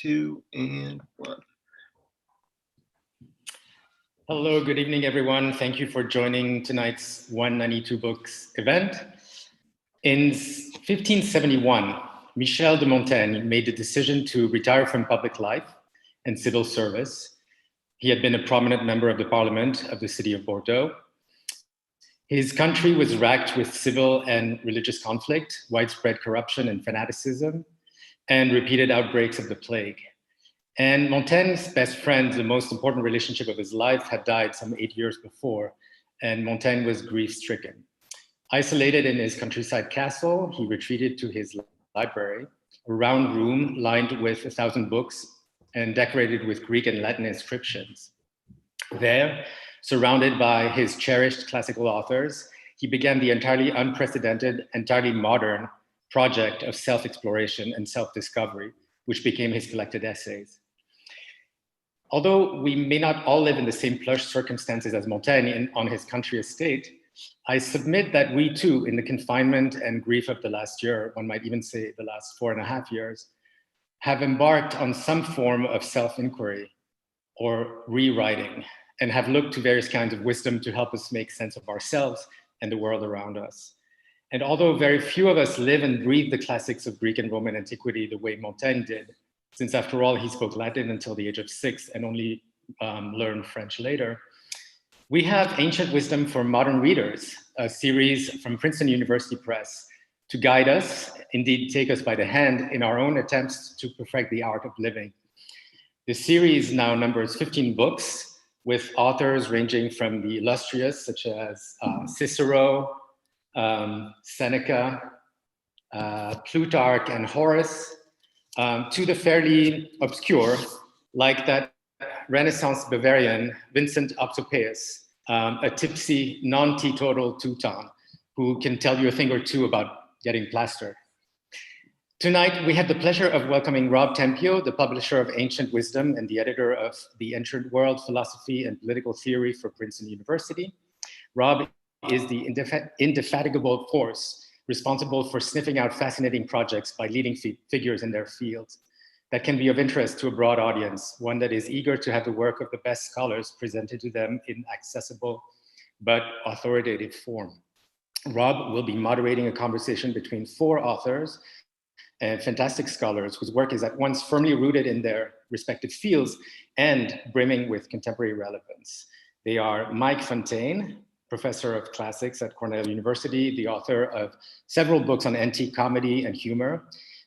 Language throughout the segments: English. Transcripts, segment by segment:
2, and 1. Hello, good evening, everyone. Thank you for joining tonight's 192 Books event. In 1571, Michel de Montaigne made the decision to retire from public life and civil service. He had been a prominent member of the parliament of the city of Bordeaux. His country was racked with civil and religious conflict, widespread corruption and fanaticism, and repeated outbreaks of the plague. And Montaigne's best friend, the most important relationship of his life, had died some 8 years before, and Montaigne was grief-stricken. Isolated in his countryside castle, he retreated to his library, a round room lined with 1,000 books and decorated with Greek and Latin inscriptions. There, surrounded by his cherished classical authors, he began the entirely unprecedented, entirely modern project of self-exploration and self-discovery, which became his collected essays. Although we may not all live in the same plush circumstances as Montaigne on his country estate, I submit that we too, in the confinement and grief of the last year, one might even say the last 4.5 years, have embarked on some form of self-inquiry or rewriting, and have looked to various kinds of wisdom to help us make sense of ourselves and the world around us. And although very few of us live and breathe the classics of Greek and Roman antiquity the way Montaigne did, since after all, he spoke Latin until the age of 6 and only learned French later, we have Ancient Wisdom for Modern Readers, a series from Princeton University Press to guide us, indeed take us by the hand in our own attempts to perfect the art of living. The series now numbers 15 books with authors ranging from the illustrious, such as Cicero, Seneca, Plutarch and Horace, to the fairly obscure, like that Renaissance Bavarian Vincent Opsopeus, a tipsy, non-teetotal Teuton who can tell you a thing or two about getting plastered. Tonight, we have the pleasure of welcoming Romm Tempio, the publisher of Ancient Wisdom and the editor of The Ancient World, Philosophy and Political Theory for Princeton University. Romm is the indefatigable force responsible for sniffing out fascinating projects by leading figures in their fields that can be of interest to a broad audience, one that is eager to have the work of the best scholars presented to them in accessible but authoritative form. Romm will be moderating a conversation between 4 authors and fantastic scholars whose work is at once firmly rooted in their respective fields and brimming with contemporary relevance. They are Mike Fontaine, professor of classics at Cornell University, the author of several books on antique comedy and humor,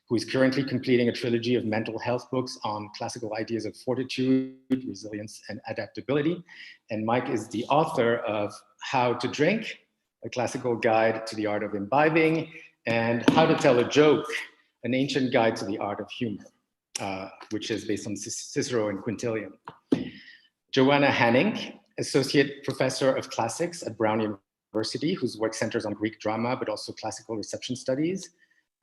who is currently completing a trilogy of mental health books on classical ideas of fortitude, resilience, and adaptability. And Mike is the author of How to Drink, a classical guide to the art of imbibing, and How to Tell a Joke, an ancient guide to the art of humor, which is based on Cicero and Quintilian. Johanna Hanink, associate professor of classics at Brown University, whose work centers on Greek drama, but also classical reception studies.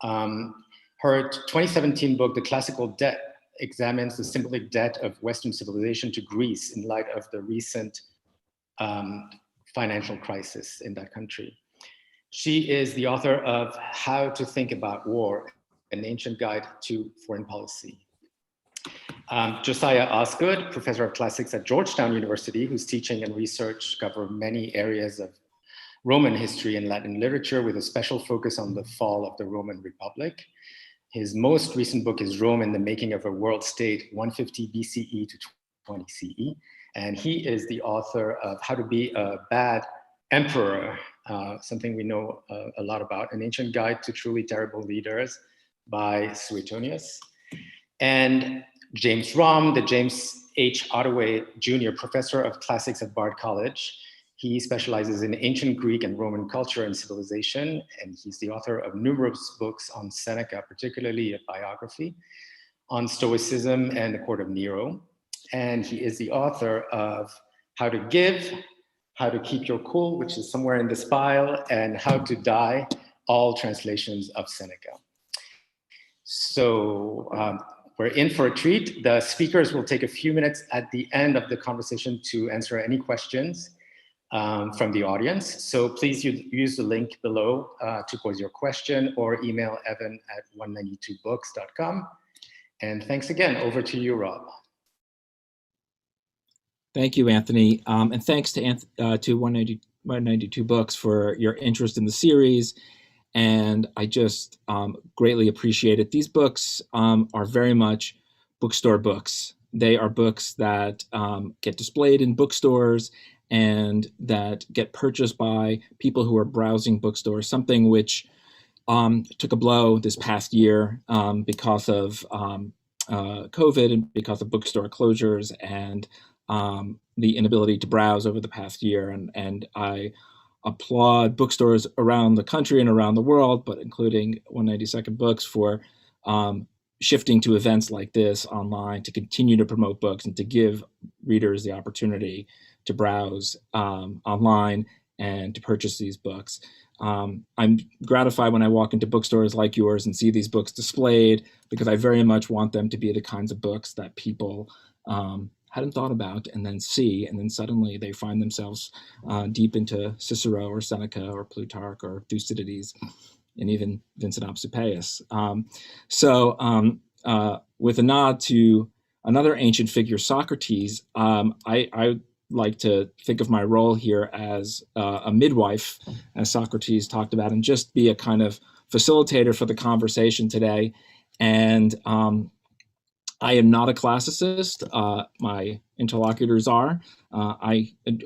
Her 2017 book, The Classical Debt, examines the symbolic debt of Western civilization to Greece in light of the recent financial crisis in that country. She is the author of How to Think About War, an ancient guide to foreign policy. Josiah Osgood, professor of classics at Georgetown University, whose teaching and research cover many areas of Roman history and Latin literature with a special focus on the fall of the Roman Republic. His most recent book is Rome and the Making of a World State, 150 BCE to 20 CE. And he is the author of How to Be a Bad Emperor, something we know a lot about, An Ancient Guide to Truly Terrible Leaders by Suetonius. And James Romm, the James H. Ottaway Jr. Professor of Classics at Bard College. He specializes in ancient Greek and Roman culture and civilization, and he's the author of numerous books on Seneca, particularly a biography, on Stoicism and the court of Nero. And he is the author of How to Give, How to Keep Your Cool, which is somewhere in this file, and How to Die, all translations of Seneca. So we're in for a treat. The speakers will take a few minutes at the end of the conversation to answer any questions from the audience. So please use the link below to pose your question or email evan@192books.com. And thanks again. Over to you, Rob. Thank you, Anthony. And thanks to 192 Books for your interest in the series. And I just greatly appreciate it. These books are very much bookstore books. They are books that get displayed in bookstores and that get purchased by people who are browsing bookstores, something which took a blow this past year because of COVID and because of bookstore closures and the inability to browse over the past year. And I applaud bookstores around the country and around the world, but including 192nd Books for shifting to events like this online to continue to promote books and to give readers the opportunity to browse online and to purchase these books. I'm gratified when I walk into bookstores like yours and see these books displayed, because I very much want them to be the kinds of books that people hadn't thought about and then see, and then suddenly they find themselves deep into Cicero or Seneca or Plutarch or Thucydides and even Vincent Apsupeus. With a nod to another ancient figure, Socrates, I like to think of my role here as a midwife, as Socrates talked about, and just be a kind of facilitator for the conversation today. And I am not a classicist. My interlocutors are.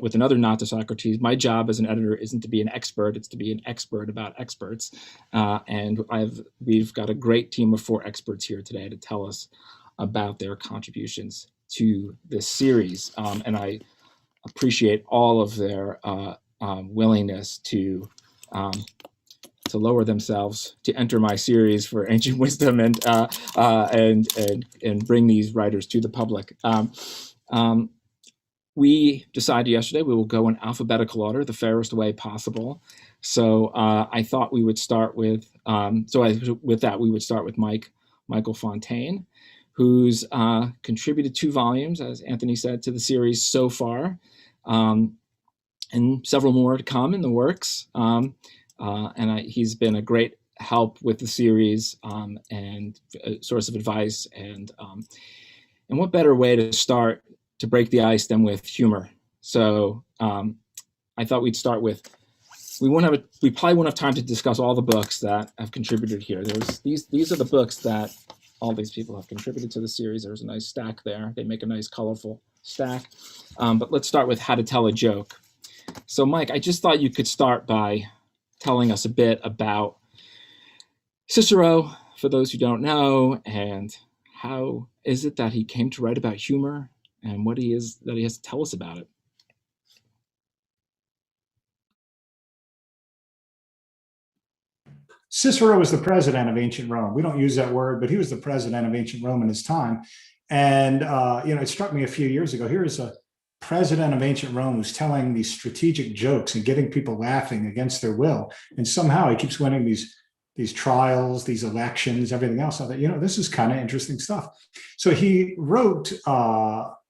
With another nod to Socrates, my job as an editor isn't to be an expert, it's to be an expert about experts. And we've got a great team of 4 experts here today to tell us about their contributions to this series. And I appreciate all of their willingness to lower themselves to enter my series for ancient wisdom and bring these writers to the public. We decided yesterday we will go in alphabetical order, the fairest way possible. So I thought we would start with with that we would start with Michael Fontaine, who's contributed 2 volumes, as Anthony said, to the series so far, and several more to come in the works. He's been a great help with the series and a source of advice. And what better way to start to break the ice than with humor? So I thought we'd start with, we probably won't have time to discuss all the books that have contributed here. These are the books that all these people have contributed to the series. There's a nice stack there. They make a nice colorful stack. But let's start with How to Tell a Joke. So Mike, I just thought you could start by telling us a bit about Cicero, for those who don't know, and how is it that he came to write about humor and what he has to tell us about it. Cicero was the president of ancient Rome. We don't use that word, but he was the president of ancient Rome in his time. And it struck me a few years ago. Here is a president of ancient Rome who's telling these strategic jokes and getting people laughing against their will. And somehow he keeps winning these trials, these elections, everything else. I thought, this is kind of interesting stuff. So he wrote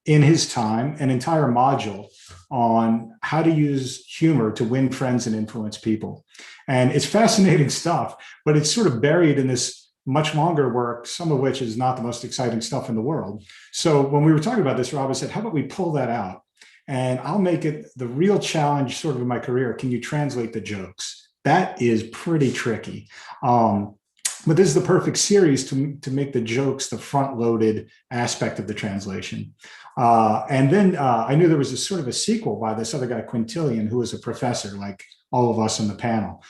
in his time an entire module on how to use humor to win friends and influence people. And it's fascinating stuff, but it's sort of buried in this much longer work, some of which is not the most exciting stuff in the world. So when we were talking about this, Rob said, how about we pull that out? And I'll make it the real challenge sort of in my career. Can you translate the jokes? That is pretty tricky. But this is the perfect series to make the jokes the front-loaded aspect of the translation. And then I knew there was a sort of a sequel by this other guy, Quintilian, who was a professor like all of us on the panel.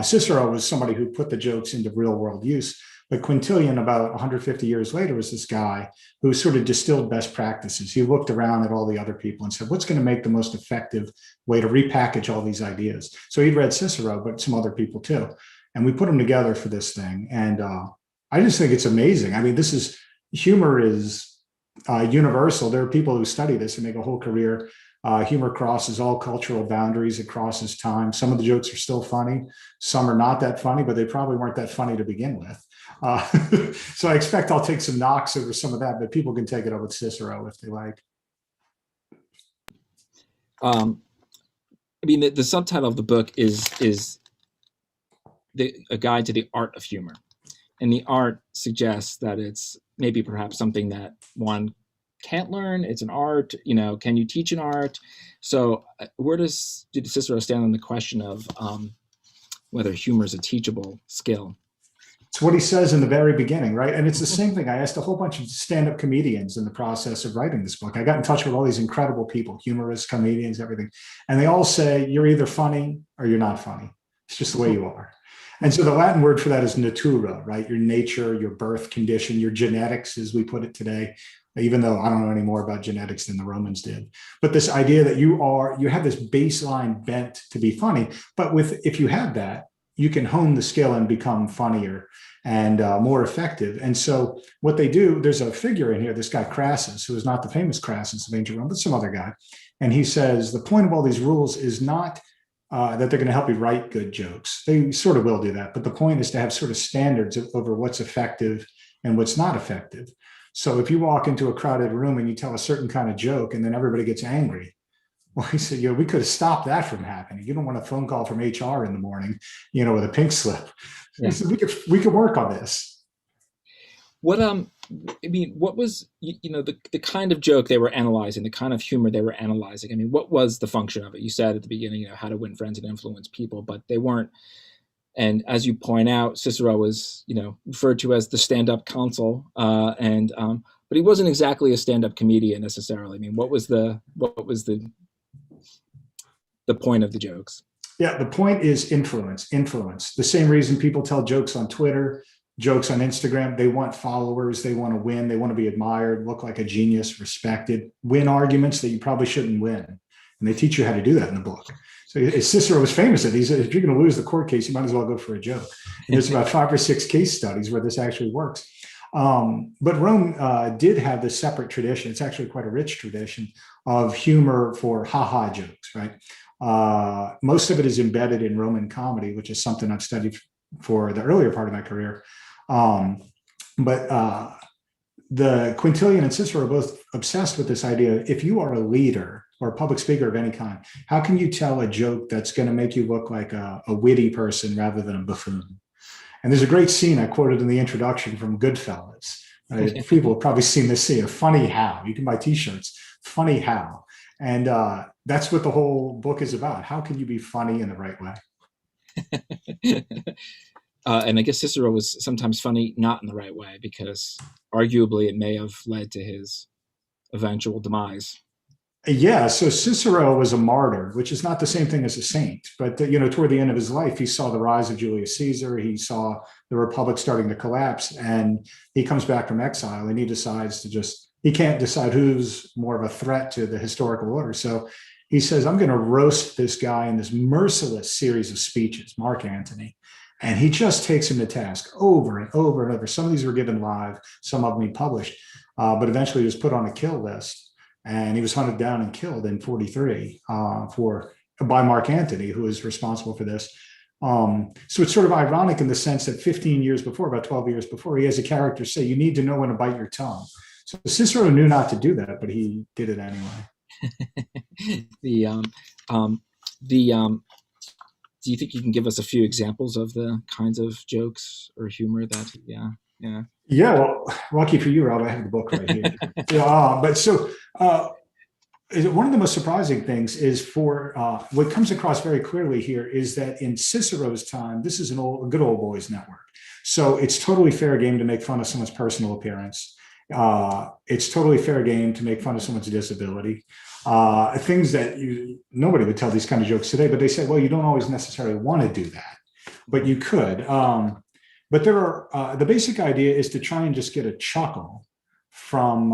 Cicero was somebody who put the jokes into real-world use. But Quintilian, about 150 years later, was this guy who sort of distilled best practices. He looked around at all the other people and said, what's going to make the most effective way to repackage all these ideas? So he'd read Cicero, but some other people too. And we put them together for this thing. And I just think it's amazing. I mean, humor is universal. There are people who study this and make a whole career. Humor crosses all cultural boundaries. It crosses time. Some of the jokes are still funny. Some are not that funny, but they probably weren't that funny to begin with. So I expect I'll take some knocks over some of that, but people can take it up with Cicero if they like. The subtitle of the book is a guide to the art of humor. And the art suggests that it's maybe perhaps something that one can't learn. It's an art. Can you teach an art? So where did Cicero stand on the question of whether humor is a teachable skill? It's what he says in the very beginning, right? And it's the same thing. I asked a whole bunch of stand-up comedians in the process of writing this book. I got in touch with all these incredible people, humorists, comedians, everything. And they all say, you're either funny or you're not funny. It's just the way you are. And so the Latin word for that is natura, right? Your nature, your birth condition, your genetics, as we put it today, even though I don't know any more about genetics than the Romans did. But this idea that you have this baseline bent to be funny, but if you have that, you can hone the skill and become funnier and more effective. And so what they do, there's a figure in here, this guy Crassus, who is not the famous Crassus of ancient Rome, but some other guy. And he says, the point of all these rules is not that they're going to help you write good jokes. They sort of will do that. But the point is to have sort of standards over what's effective and what's not effective. So if you walk into a crowded room and you tell a certain kind of joke and then everybody gets angry, well, he said, we could have stopped that from happening. You don't want a phone call from HR in the morning, with a pink slip. Yeah. He said, we could work on this. What what was the kind of joke they were analyzing, the kind of humor they were analyzing? What was the function of it? You said at the beginning, how to win friends and influence people, but they weren't. And as you point out, Cicero was, referred to as the stand-up consul, but he wasn't exactly a stand-up comedian necessarily. What was the point of the jokes? Yeah, the point is influence. The same reason people tell jokes on Twitter, jokes on Instagram. They want followers. They want to win. They want to be admired, look like a genius, respected, win arguments that you probably shouldn't win. And they teach you how to do that in the book. So Cicero was famous at. He said, if you're going to lose the court case, you might as well go for a joke. And there's about 5 or 6 case studies where this actually works. But Rome did have this separate tradition. It's actually quite a rich tradition of humor for ha-ha jokes, right? Most of it is embedded in Roman comedy, which is something I've studied for the earlier part of my career. But the Quintilian and Cicero are both obsessed with this idea. If you are a leader or a public speaker of any kind, how can you tell a joke that's going to make you look like a witty person rather than a buffoon? And there's a great scene I quoted in the introduction from Goodfellas. People have probably seen this scene, Funny How. You can buy t-shirts, Funny How. And that's what the whole book is about. How can you be funny in the right way? And I guess Cicero was sometimes funny not in the right way, because arguably it may have led to his eventual demise. Yeah, so Cicero was a martyr, which is not the same thing as a saint. But, toward the end of his life, he saw the rise of Julius Caesar. He saw the Republic starting to collapse, and he comes back from exile, and he decides he can't decide who's more of a threat to the historical order. So he says, I'm going to roast this guy in this merciless series of speeches, Mark Antony. And he just takes him to task over and over and over. Some of these were given live, some of them he published, but eventually he was put on a kill list. And he was hunted down and killed in 43 by Mark Antony, who was responsible for this. So it's sort of ironic in the sense that 15 years before, about 12 years before, he has a character say, you need to know when to bite your tongue. So Cicero knew not to do that, but he did it anyway. Do you think you can give us a few examples of the kinds of jokes or humor that, Yeah, well, lucky for you, Rob, I have the book right here. But so one of the most surprising things is what comes across very clearly here is that in Cicero's time, this is a good old boys network. So it's totally fair game to make fun of someone's personal appearance. It's totally fair game to make fun of someone's disability. Things that nobody would tell these kind of jokes today, but they say, well, you don't always necessarily want to do that, but you could. But the basic idea is to try and just get a chuckle from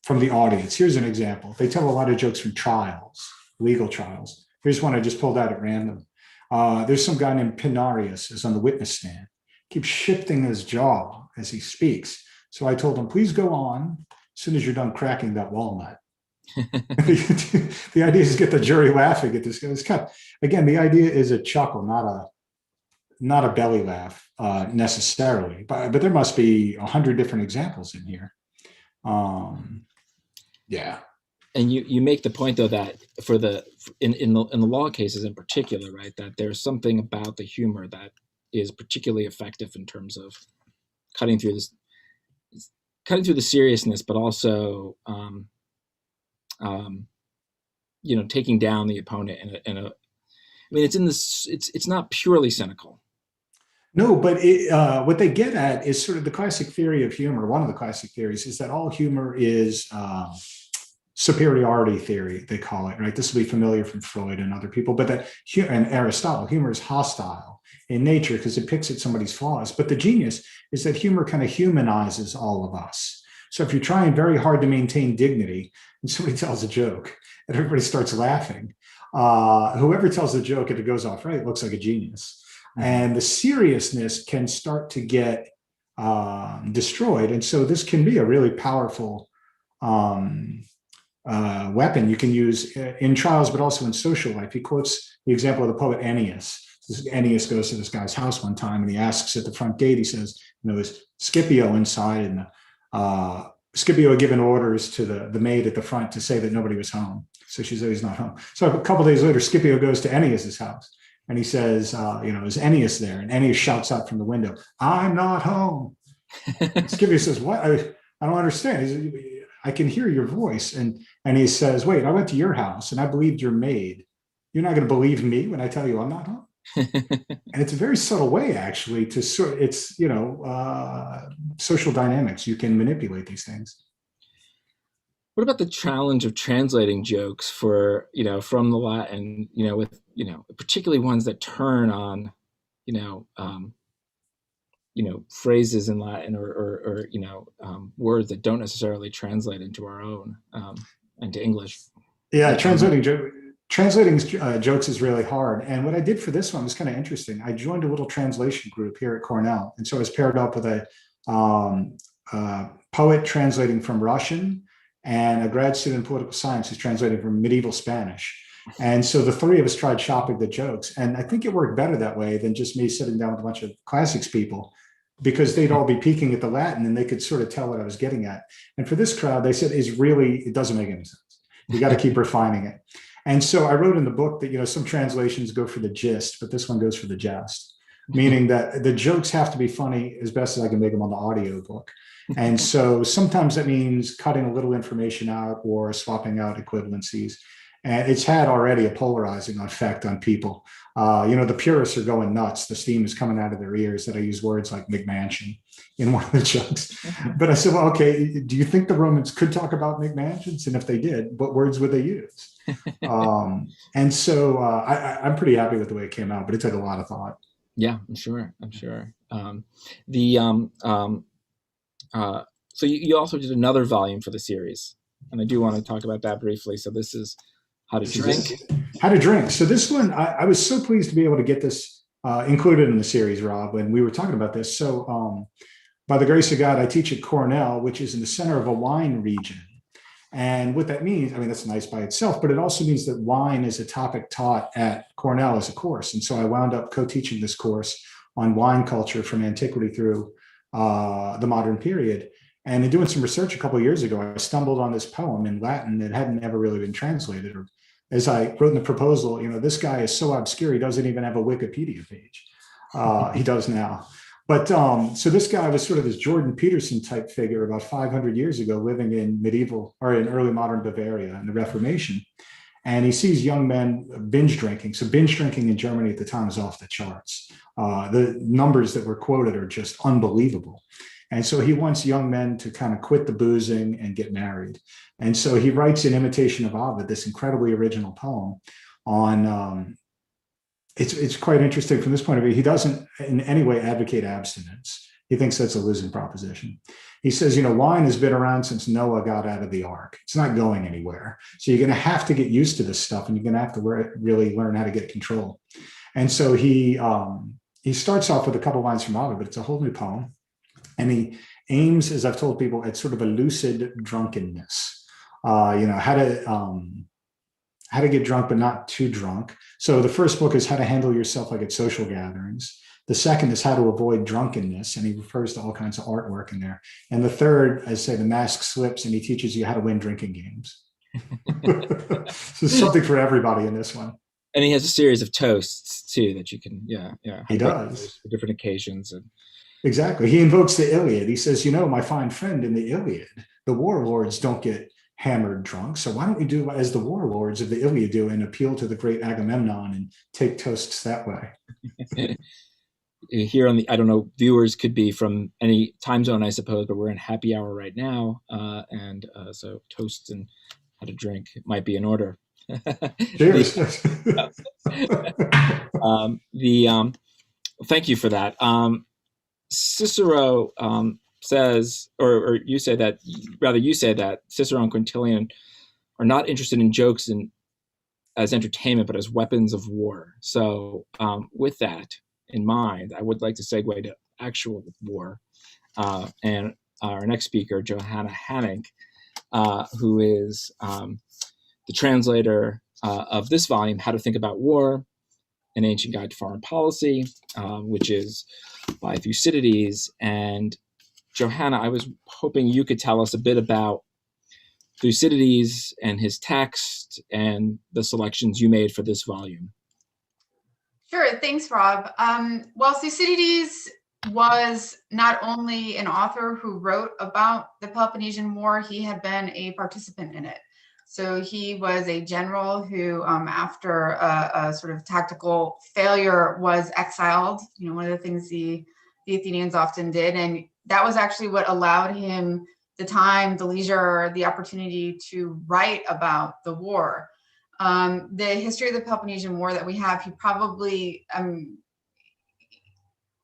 the audience. Here's an example. They tell a lot of jokes from trials, legal trials. Here's one I just pulled out at random. There's some guy named Pinarius is on the witness stand, keeps shifting his jaw as he speaks. So I told him, please go on as soon as you're done cracking that walnut. The idea is to get the jury laughing at this. Again, the idea is a chuckle, not a belly laugh necessarily, but there must be 100 different examples in here. Yeah. And you make the point though that in the law cases in particular, right, that there's something about the humor that is particularly effective in terms of cutting through cutting through the seriousness, but also taking down the opponent in a. I mean, it's not purely cynical. No, but what they get at is sort of the classic theory of humor. One of the classic theories is that all humor is superiority theory, they call it, right? This will be familiar from Freud and other people, but and Aristotle, humor is hostile in nature because it picks at somebody's flaws. But the genius is that humor kind of humanizes all of us. So if you're trying very hard to maintain dignity and somebody tells a joke and everybody starts laughing, whoever tells the joke, if it goes off right, looks like a genius. Mm-hmm. And the seriousness can start to get destroyed. And so this can be a really powerful weapon you can use in trials, but also in social life. He quotes the example of the poet Ennius. Ennius goes to this guy's house one time and he asks at the front gate, he says, is Scipio inside? And Scipio had given orders to the maid at the front to say that nobody was home. So she said he's not home. So a couple of days later, Scipio goes to Ennius's house and he says, is Ennius there? And Ennius shouts out from the window, I'm not home. Scipio says, what? I don't understand. I can hear your voice. And he says, wait, I went to your house and I believed your maid. You're not going to believe me when I tell you I'm not home? And it's a very subtle way, actually, to sort. It's social dynamics. You can manipulate these things. What about the challenge of translating jokes from the Latin, with particularly ones that turn on, phrases in Latin or words that don't necessarily translate into our own into English. Yeah, translating jokes is really hard. And what I did for this one was kind of interesting. I joined a little translation group here at Cornell. And so I was paired up with a poet translating from Russian and a grad student in political science who's translating from medieval Spanish. And so the three of us tried shopping the jokes. And I think it worked better that way than just me sitting down with a bunch of classics people, because they'd all be peeking at the Latin and they could sort of tell what I was getting at. And for this crowd, they said, it doesn't make any sense. You got to keep refining it. And so I wrote in the book that, some translations go for the gist, but this one goes for the jest, meaning that the jokes have to be funny as best as I can make them on the audio book. And so sometimes that means cutting a little information out or swapping out equivalencies. And it's had already a polarizing effect on people. The purists are going nuts. The steam is coming out of their ears that I use words like McMansion in one of the jokes. But I said, well, okay, do you think the Romans could talk about McMansions? And if they did, what words would they use? And so I'm pretty happy with the way it came out, but it took a lot of thought. Yeah, I'm sure. So you also did another volume for the series, and I do want to talk about that briefly. So this is How to Drink. So this one, I was so pleased to be able to get this included in the series, Rob, when we were talking about this. So by the grace of God, I teach at Cornell, which is in the center of a wine region. And what that means, that's nice by itself, but it also means that wine is a topic taught at Cornell as a course. And so I wound up co-teaching this course on wine culture from antiquity through the modern period. And in doing some research a couple of years ago, I stumbled on this poem in Latin that hadn't ever really been translated. Or as I wrote in the proposal, this guy is so obscure, he doesn't even have a Wikipedia page. He does now. But so this guy was sort of this Jordan Peterson type figure about 500 years ago, living in early modern Bavaria in the Reformation. And he sees young men binge drinking. So binge drinking in Germany at the time is off the charts. The numbers that were quoted are just unbelievable. And so he wants young men to kind of quit the boozing and get married. And so he writes in imitation of Ovid, this incredibly original poem on, it's quite interesting from this point of view. He doesn't in any way advocate abstinence. He thinks that's a losing proposition. He says, wine has been around since Noah got out of the ark. It's not going anywhere. So you're going to have to get used to this stuff, and you're going to have to really learn how to get control. And so he starts off with a couple lines from Ovid, but it's a whole new poem. And he aims, as I've told people, at sort of a lucid drunkenness, how to get drunk, but not too drunk. So the first book is how to handle yourself like at social gatherings. The second is how to avoid drunkenness. And he refers to all kinds of artwork in there. And the third, I say, the mask slips, and he teaches you how to win drinking games. So there's something for everybody in this one. And he has a series of toasts too that you can, He does for different occasions. And Exactly. He invokes the Iliad. He says, my fine friend, in the Iliad, the warlords don't get hammered drunk. So why don't we do as the warlords of the Iliad do and appeal to the great Agamemnon and take toasts that way? Here on the, I don't know, viewers could be from any time zone, I suppose, but we're in happy hour right now. And so toasts and how to drink might be in order. Cheers. Thank you for that. Cicero says, or you say that, rather you say that Cicero and Quintilian are not interested in jokes as entertainment, but as weapons of war. So with that in mind, I would like to segue to actual war. And our next speaker, Johanna Hanink, who is the translator of this volume, How to Think About War, An Ancient Guide to Foreign Policy, which is by Thucydides. And Johanna, I was hoping you could tell us a bit about Thucydides and his text and the selections you made for this volume. Sure, thanks, Rob. Well, Thucydides was not only an author who wrote about the Peloponnesian War, he had been a participant in it. So he was a general who, after a sort of tactical failure, was exiled. One of the things the Athenians often did, and that was actually what allowed him the time, the leisure, the opportunity to write about the war. The history of the Peloponnesian War that we have, he probably,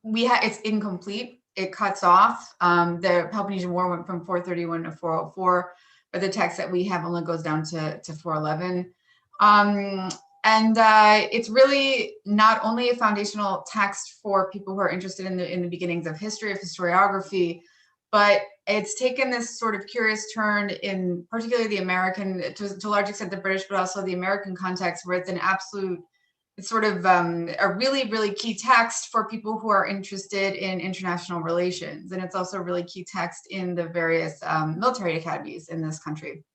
it's incomplete. It cuts off. The Peloponnesian War went from 431 to 404, but the text that we have only goes down to 411. And it's really not only a foundational text for people who are interested in the beginnings of history, of historiography, but it's taken this sort of curious turn in particularly the American, to a large extent the British, but also the American context, where it's sort of a really, really key text for people who are interested in international relations. And it's also a really key text in the various military academies in this country.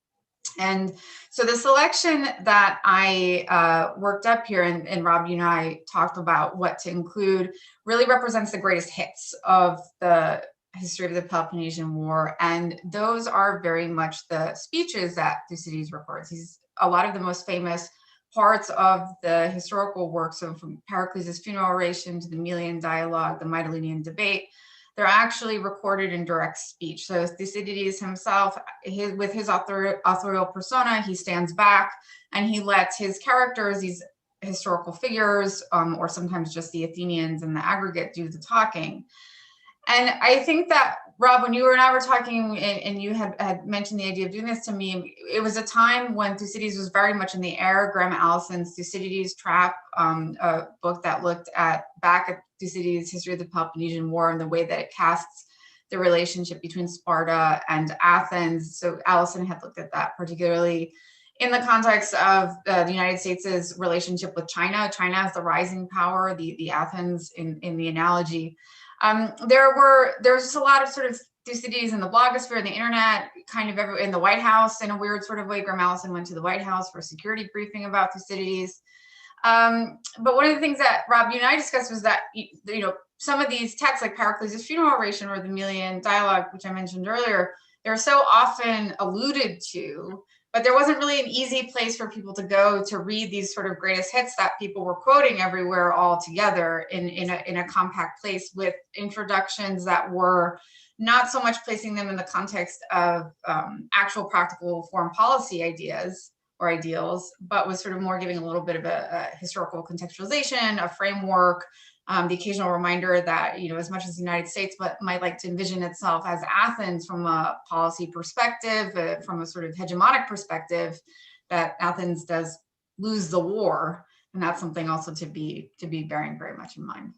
And so the selection that I worked up here, and Rob, you and I talked about what to include, really represents the greatest hits of the history of the Peloponnesian War. And those are very much the speeches that Thucydides records. A lot of the most famous parts of the historical works, so from Pericles' funeral oration to the Melian dialogue, the Mytilenean debate, they're actually recorded in direct speech. So Thucydides himself, with his authorial persona, he stands back and he lets his characters, these historical figures, or sometimes just the Athenians in the aggregate, do the talking. And I think that, Rob, when you and I were talking and you had mentioned the idea of doing this to me, it was a time when Thucydides was very much in the air. Graham Allison's Thucydides Trap, a book that looked back at Thucydides' history of the Peloponnesian War and the way that it casts the relationship between Sparta and Athens. So Allison had looked at that particularly in the context of the United States' relationship with China. China as the rising power, the Athens in the analogy. There was just a lot of sort of Thucydides in the blogosphere, in the internet, kind of in the White House in a weird sort of way. Graham Allison went to the White House for a security briefing about Thucydides. But one of the things that Rob, you and I discussed was that, some of these texts like Pericles' funeral oration or the Melian dialogue, which I mentioned earlier, they're so often alluded to, but there wasn't really an easy place for people to go to read these sort of greatest hits that people were quoting everywhere all together in a compact place, with introductions that were not so much placing them in the context of actual practical foreign policy ideas or ideals, but was sort of more giving a little bit of a historical contextualization, a framework, the occasional reminder that, as much as the United States might like to envision itself as Athens from a policy perspective, from a sort of hegemonic perspective, that Athens does lose the war. And that's something also to be bearing very much in mind.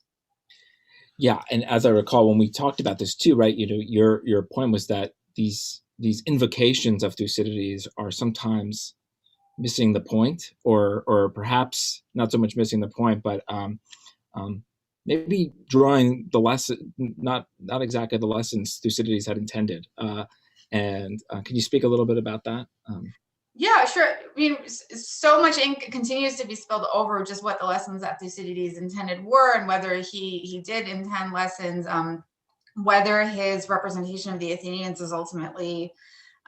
Yeah, and as I recall, when we talked about this too, right, your point was that these invocations of Thucydides are sometimes missing the point, or perhaps not so much missing the point, but maybe drawing the lesson, not exactly the lessons Thucydides had intended. And can you speak a little bit about that? Yeah, sure. I mean, so much ink continues to be spilled over just what the lessons that Thucydides intended were, and whether he did intend lessons. whether his representation of the Athenians is ultimately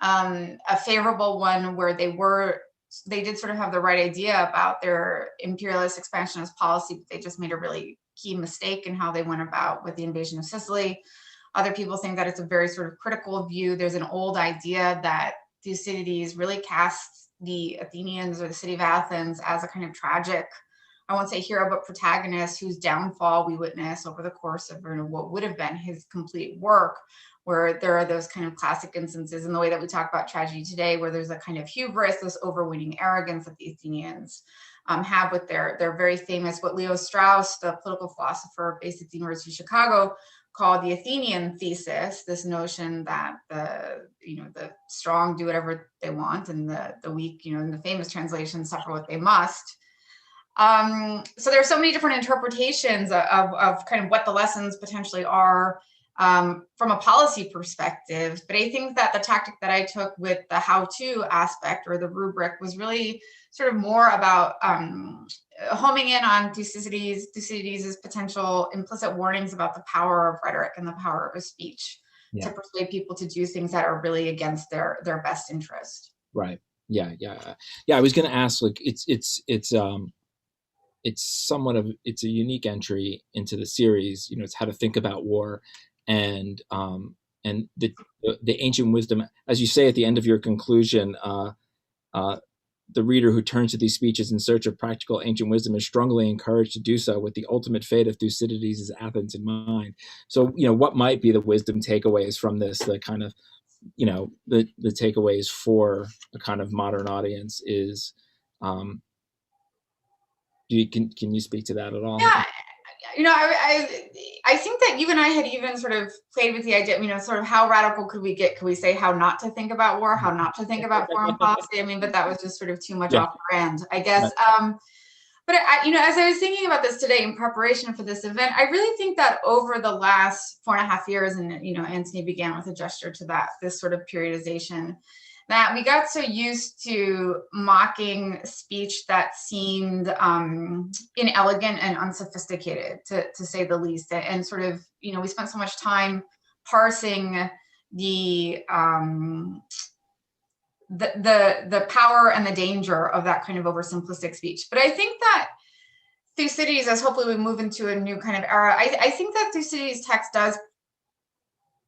a favorable one, where they did sort of have the right idea about their imperialist expansionist policy, but they just made a really key mistake in how they went about with the invasion of Sicily. Other people think that it's a very sort of critical view. There's an old idea that Thucydides really casts the Athenians or the city of Athens as a kind of tragic, I won't say hero, but protagonist whose downfall we witness over the course of what would have been his complete work, where there are those kind of classic instances in the way that we talk about tragedy today, where there's a kind of hubris, this overweening arrogance that the Athenians have with their very famous, what Leo Strauss, the political philosopher based at the University of Chicago, called the Athenian thesis, this notion that the strong do whatever they want and the weak, in the famous translation, suffer what they must. So there are so many different interpretations of kind of what the lessons potentially are from a policy perspective. But I think that the tactic that I took with the how-to aspect or the rubric was really sort of more about homing in on Thucydides' potential implicit warnings about the power of rhetoric and the power of speech to persuade people to do things that are really against their best interest. Right. Yeah. I was going to ask, like, it's somewhat of, it's a unique entry into the series. It's how to think about war, and the ancient wisdom, as you say at the end of your conclusion. The reader who turns to these speeches in search of practical ancient wisdom is strongly encouraged to do so with the ultimate fate of Thucydides' Athens in mind. So, what might be the wisdom takeaways from this? The kind of, the takeaways for a kind of modern audience is, can you speak to that at all? Yeah. I think that you and I had even sort of played with the idea, sort of how radical could we get? Could we say how not to think about war, how not to think about foreign policy? But that was just sort of too much off the end, I guess. But as I was thinking about this today in preparation for this event, I really think that over the last 4.5 years, and Antony began with a gesture to this sort of periodization, that we got so used to mocking speech that seemed inelegant and unsophisticated, to say the least, and sort of, we spent so much time parsing the power and the danger of that kind of oversimplistic speech. But I think that Thucydides, as hopefully we move into a new kind of era, I think that Thucydides' text does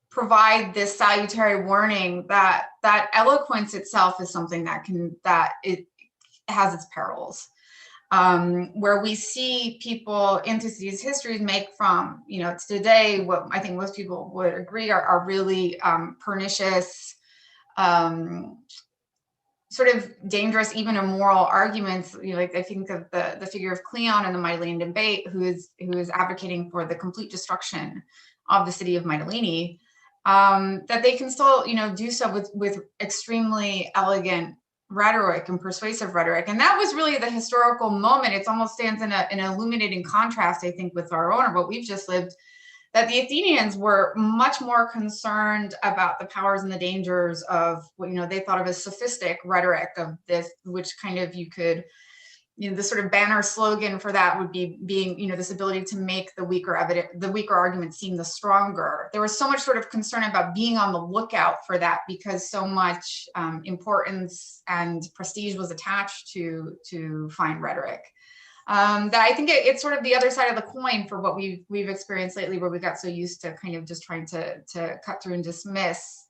provide this salutary warning that eloquence itself is something that it has its perils, where we see people in Thucydides' histories make from, today, what I think most people would agree are really pernicious, sort of dangerous, even immoral arguments. Like I think of the figure of Cleon in the Mytilenean debate, who is advocating for the complete destruction of the city of Mytilene. That they can still, do so with extremely elegant rhetoric and persuasive rhetoric. And that was really the historical moment. It almost stands in an illuminating contrast, I think, with our own, or what we've just lived, that the Athenians were much more concerned about the powers and the dangers of what, they thought of as sophistic rhetoric of this, which kind of you could, the sort of banner slogan for that would be being, this ability to make the weaker argument seem the stronger. There was so much sort of concern about being on the lookout for that, because so much importance and prestige was attached to fine rhetoric. That I think it's sort of the other side of the coin for what we've experienced lately, where we got so used to kind of just trying to cut through and dismiss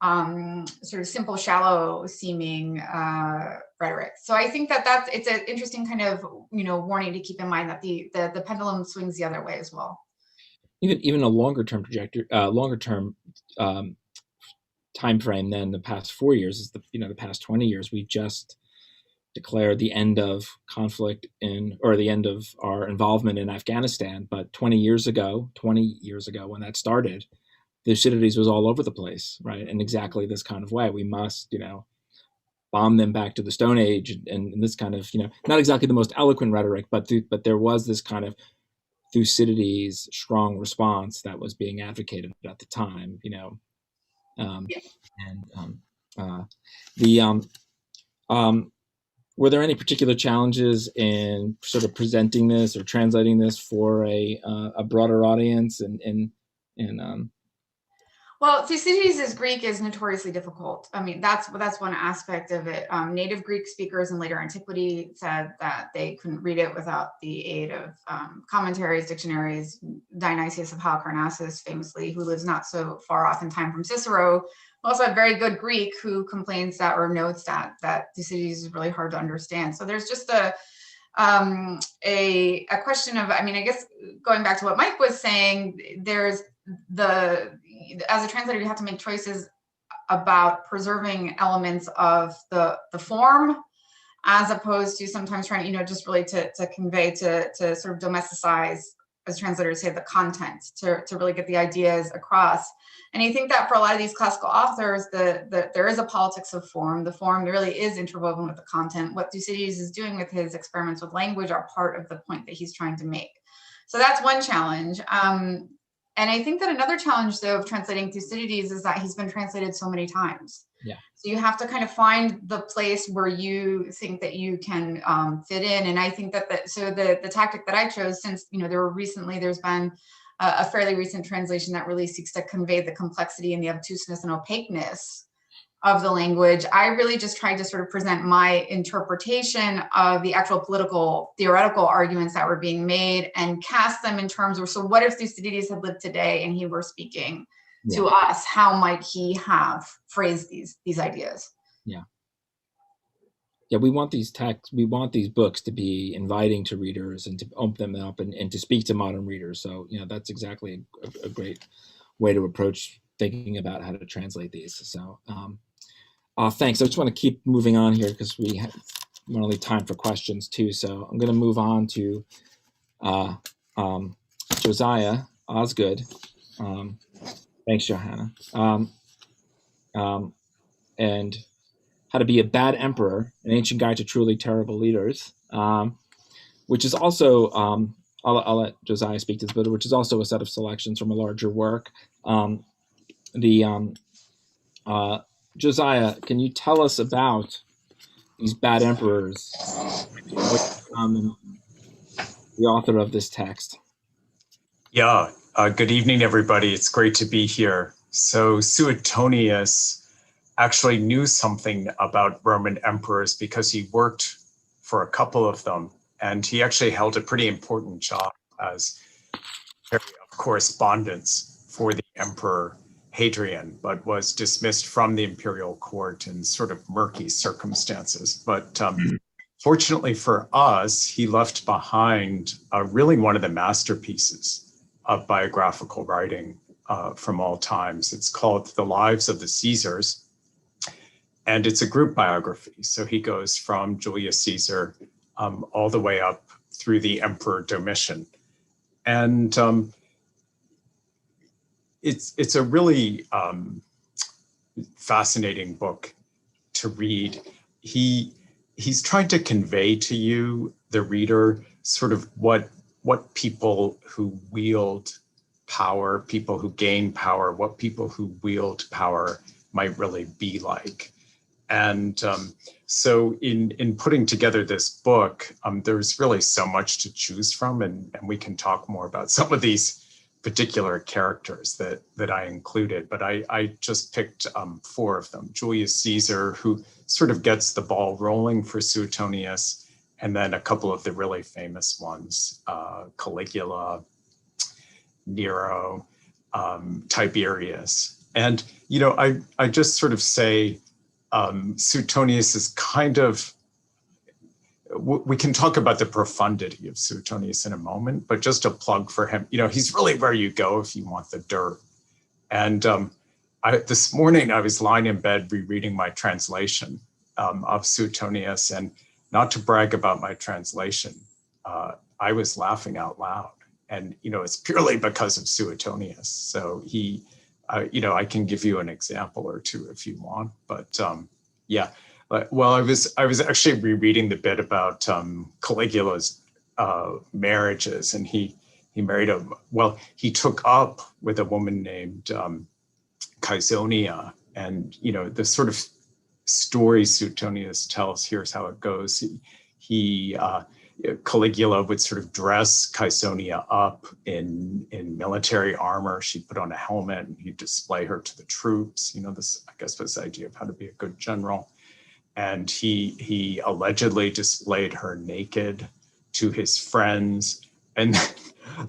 sort of simple, shallow seeming rhetoric. So I think that it's an interesting kind of, warning to keep in mind, that the pendulum swings the other way as well. Even a longer term time frame than the past 4 years is the past 20 years. We just declared the end of conflict or the end of our involvement in Afghanistan. But 20 years ago, when that started, Thucydides was all over the place, right? In exactly this kind of way. We must, bomb them back to the Stone Age, and this kind of, not exactly the most eloquent rhetoric, but there was this kind of Thucydides strong response that was being advocated at the time, were there any particular challenges in sort of presenting this or translating this for a broader audience, and Well, Thucydides' Greek is notoriously difficult. I mean, that's one aspect of it. Native Greek speakers in later antiquity said that they couldn't read it without the aid of commentaries, dictionaries. Dionysius of Halicarnassus, famously, who lives not so far off in time from Cicero, also a very good Greek, who complains that or notes that Thucydides is really hard to understand. So there's just a question of, I mean, I guess going back to what Mike was saying, there's as a translator, you have to make choices about preserving elements of the form, as opposed to sometimes trying, just really to convey, to sort of domesticize, as translators say, the content, to really get the ideas across. And I think that for a lot of these classical authors, there is a politics of form. The form really is interwoven with the content. What Thucydides is doing with his experiments with language are part of the point that he's trying to make. So that's one challenge. And I think that another challenge, though, of translating Thucydides is that he's been translated so many times. Yeah. So you have to kind of find the place where you think that you can fit in. And I think that the tactic that I chose, since there's been a fairly recent translation that really seeks to convey the complexity and the obtuseness and opaqueness of the language, I really just tried to sort of present my interpretation of the actual political theoretical arguments that were being made and cast them in terms of, so what if Thucydides had lived today and he were speaking to us? How might he have phrased these ideas? Yeah. Yeah, we want these books to be inviting to readers and to open them up and to speak to modern readers. So, that's exactly a great way to approach thinking about how to translate these. So, thanks. I just want to keep moving on here because we have not only time for questions too. So I'm going to move on to Josiah Osgood. Thanks, Johanna. And How to Be a Bad Emperor, an Ancient Guide to Truly Terrible Leaders, which is also, I'll let Josiah speak to this, but which is also a set of selections from a larger work. Josiah, can you tell us about these bad emperors, and the author of this text? Yeah, good evening, everybody. It's great to be here. So Suetonius actually knew something about Roman emperors because he worked for a couple of them, and he actually held a pretty important job as correspondence for the emperor Hadrian, but was dismissed from the imperial court in sort of murky circumstances. But fortunately for us, he left behind really one of the masterpieces of biographical writing from all times. It's called The Lives of the Caesars, and it's a group biography. So he goes from Julius Caesar all the way up through the Emperor Domitian. And it's a really fascinating book to read. He's trying to convey to you, the reader, sort of what people who wield power, people who gain power, what people who wield power might really be like. And so in putting together this book, there's really so much to choose from, and we can talk more about some of these particular characters that I included, but I just picked 4 of them. Julius Caesar, who sort of gets the ball rolling for Suetonius, and then a couple of the really famous ones, Caligula, Nero, Tiberius. And, I just sort of say Suetonius is kind of, we can talk about the profundity of Suetonius in a moment, but just a plug for him, he's really where you go if you want the dirt. And this morning I was lying in bed rereading my translation of Suetonius, and not to brag about my translation, I was laughing out loud. And, it's purely because of Suetonius. So he, I can give you an example or two if you want, but yeah. Well, I was actually rereading the bit about Caligula's marriages, and he married he took up with a woman named Caesonia, and the sort of story Suetonius tells, here's how it goes. He Caligula would sort of dress Caesonia up in military armor. She'd put on a helmet and he'd display her to the troops. This, I guess, was the idea of how to be a good general. And he allegedly displayed her naked to his friends. And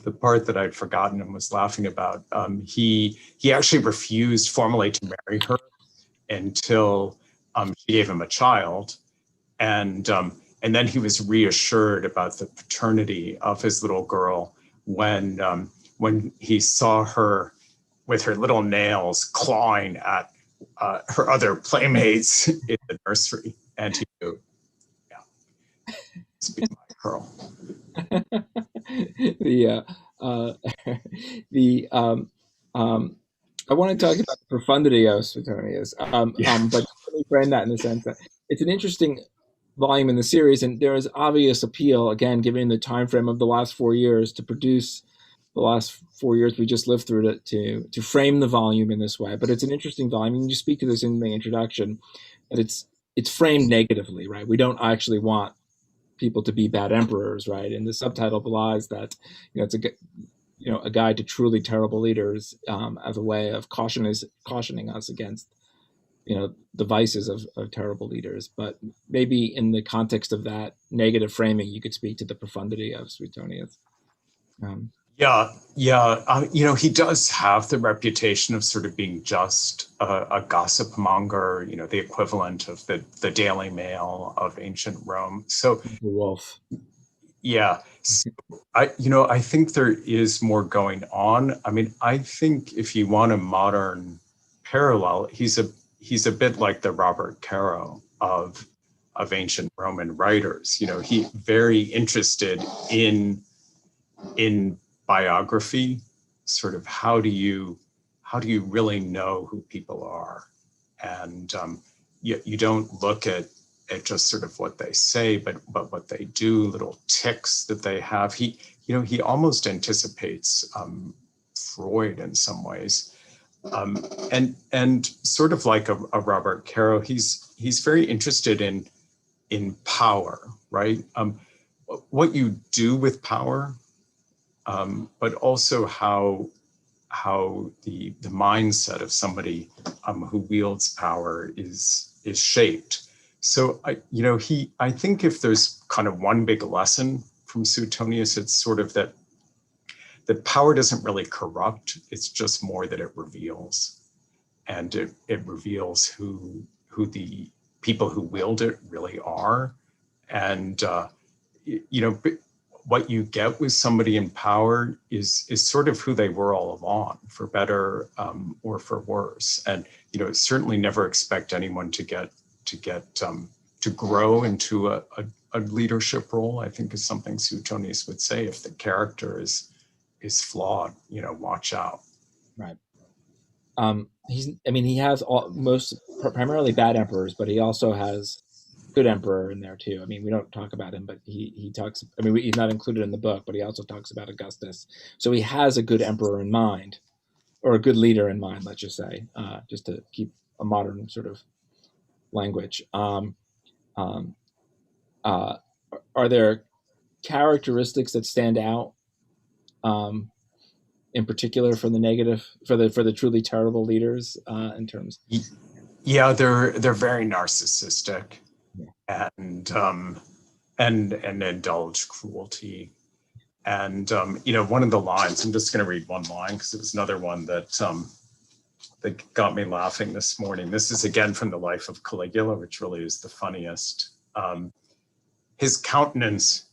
the part that I'd forgotten and was laughing about, he actually refused formally to marry her until she gave him a child. And then he was reassured about the paternity of his little girl when he saw her with her little nails clawing at her other playmates in the nursery, and he knew, yeah, this be my girl. I want to talk about the profundity of Suetonius, but let me frame that in the sense that it's an interesting volume in the series, and there is obvious appeal, again, given the time frame of the last 4 years, to produce the last 4 years we just lived through to frame the volume in this way. But it's an interesting volume, and you speak to this in the introduction, that it's framed negatively, right? We don't actually want people to be bad emperors, right? And the subtitle belies that, it's a guide to truly terrible leaders, as a way of cautioning us against the vices of terrible leaders. But maybe in the context of that negative framing, you could speak to the profundity of Suetonius. He does have the reputation of sort of being just a gossip monger, the equivalent of the Daily Mail of ancient Rome. So the wolf. Yeah. So I think there is more going on. I mean, I think if you want a modern parallel, he's a bit like the Robert Caro of ancient Roman writers. He very interested in biography, sort of how do you really know who people are, and you don't look at just sort of what they say, but what they do, little tics that they have. He almost anticipates Freud in some ways, and sort of like a Robert Caro, he's very interested in power, right? What you do with power, but also how the mindset of somebody who wields power is shaped. So I think if there's kind of one big lesson from Suetonius, it's sort of that power doesn't really corrupt. It's just more that it reveals, and it reveals who the people who wield it really are, and what you get with somebody in power is sort of who they were all along, for better or for worse. And certainly never expect anyone to grow into a leadership role, I think, is something Suetonius would say. If the character is flawed, watch out. Right. He has primarily bad emperors, but he also has good emperor in there too. I mean, we don't talk about him, but he talks. I mean, he's not included in the book, but he also talks about Augustus. So he has a good emperor in mind, or a good leader in mind. Let's just say, just to keep a modern sort of language. Are there characteristics that stand out, in particular for the truly terrible leaders, in terms? Yeah, they're very narcissistic, and indulge cruelty. And one of the lines, I'm just going to read one line because it was another one that got me laughing this morning. This is again from the Life of Caligula, which really is the funniest. His countenance,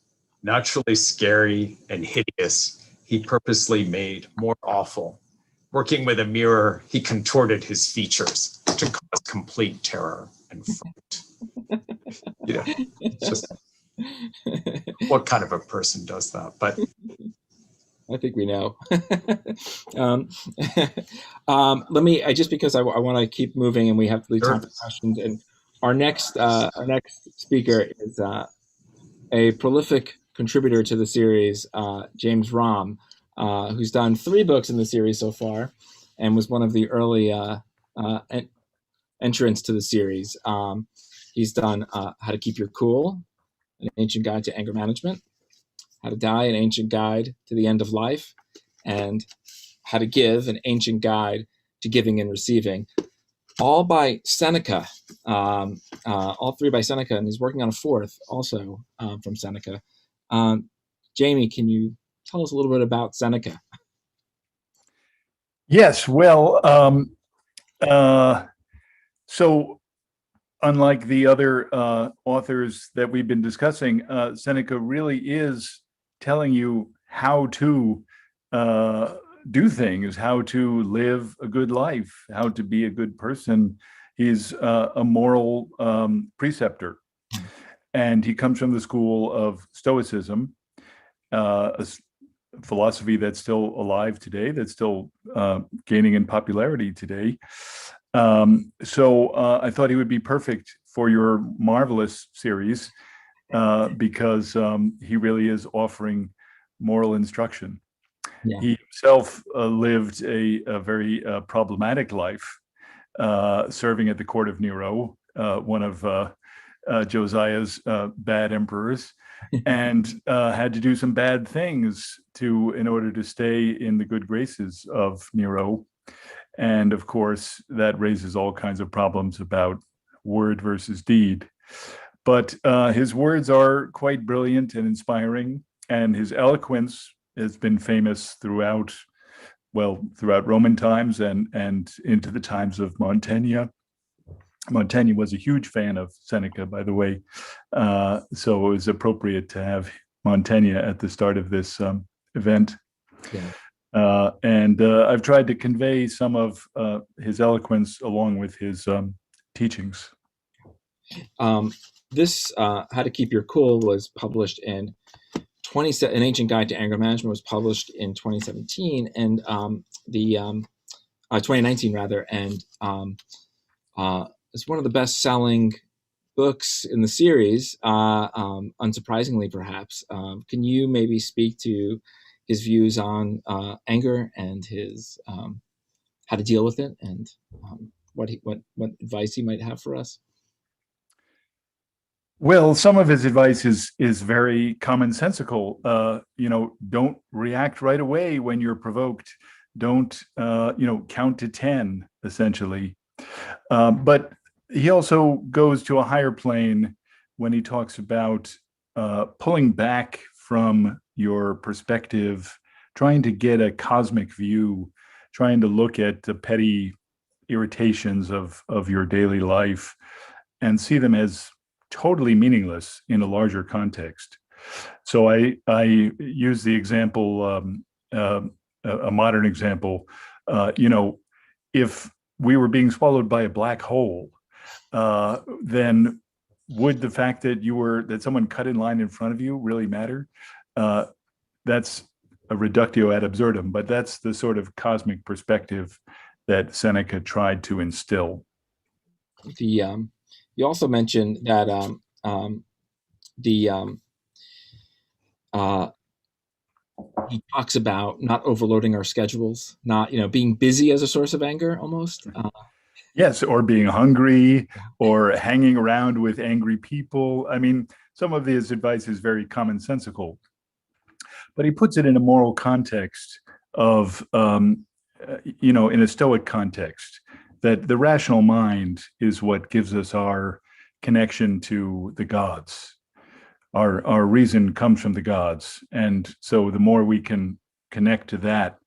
naturally scary and hideous, he purposely made more awful. Working with a mirror, he contorted his features to cause complete terror and fright. Just what kind of a person does that? But I think we know. Let me, just because I want to keep moving and we have to leave time for questions. And our next speaker is a prolific contributor to the series, James Romm, who's done 3 books in the series so far, and was one of the early entrants to the series. He's done How to Keep Your Cool, An Ancient Guide to Anger Management, How to Die, An Ancient Guide to the End of Life, and How to Give, An Ancient Guide to Giving and Receiving, all by Seneca, all three by Seneca, and he's working on a fourth also from Seneca. Jamie, can you tell us a little bit about Seneca? Yes, well, so unlike the other authors that we've been discussing, Seneca really is telling you how to do things, how to live a good life, how to be a good person. He's a moral preceptor, and he comes from the school of Stoicism, a philosophy that's still alive today, that's still gaining in popularity today. So I thought he would be perfect for your marvelous series because he really is offering moral instruction. Yeah. He himself lived a very problematic life, serving at the court of Nero, one of Josiah's bad emperors, and had to do some bad things in order to stay in the good graces of Nero. And of course, that raises all kinds of problems about word versus deed. But his words are quite brilliant and inspiring, and his eloquence has been famous throughout Roman times and into the times of Montaigne. Montaigne was a huge fan of Seneca, by the way, so it was appropriate to have Montaigne at the start of this event. Yeah. And I've tried to convey some of his eloquence along with his teachings. This How to Keep Your Cool was published in An Ancient Guide to Anger Management was published in 2017, and 2019 rather, and it's one of the best-selling books in the series, unsurprisingly, perhaps. Can you maybe speak to his views on anger and his how to deal with it, and what advice he might have for us? Well, some of his advice is very commonsensical. Don't react right away when you're provoked. Don't count to 10, essentially. But he also goes to a higher plane when he talks about pulling back from your perspective, trying to get a cosmic view, trying to look at the petty irritations of your daily life and see them as totally meaningless in a larger context. So I use the example, a modern example, if we were being swallowed by a black hole, then would the fact that someone cut in line in front of you really matter? That's a reductio ad absurdum, but that's the sort of cosmic perspective that Seneca tried to instill. You also mentioned that he talks about not overloading our schedules, not being busy as a source of anger, almost. Yes, or being hungry, or hanging around with angry people. I mean, some of his advice is very commonsensical, but he puts it in a moral context of, in a Stoic context, that the rational mind is what gives us our connection to the gods. Our reason comes from the gods. And so the more we can connect to that,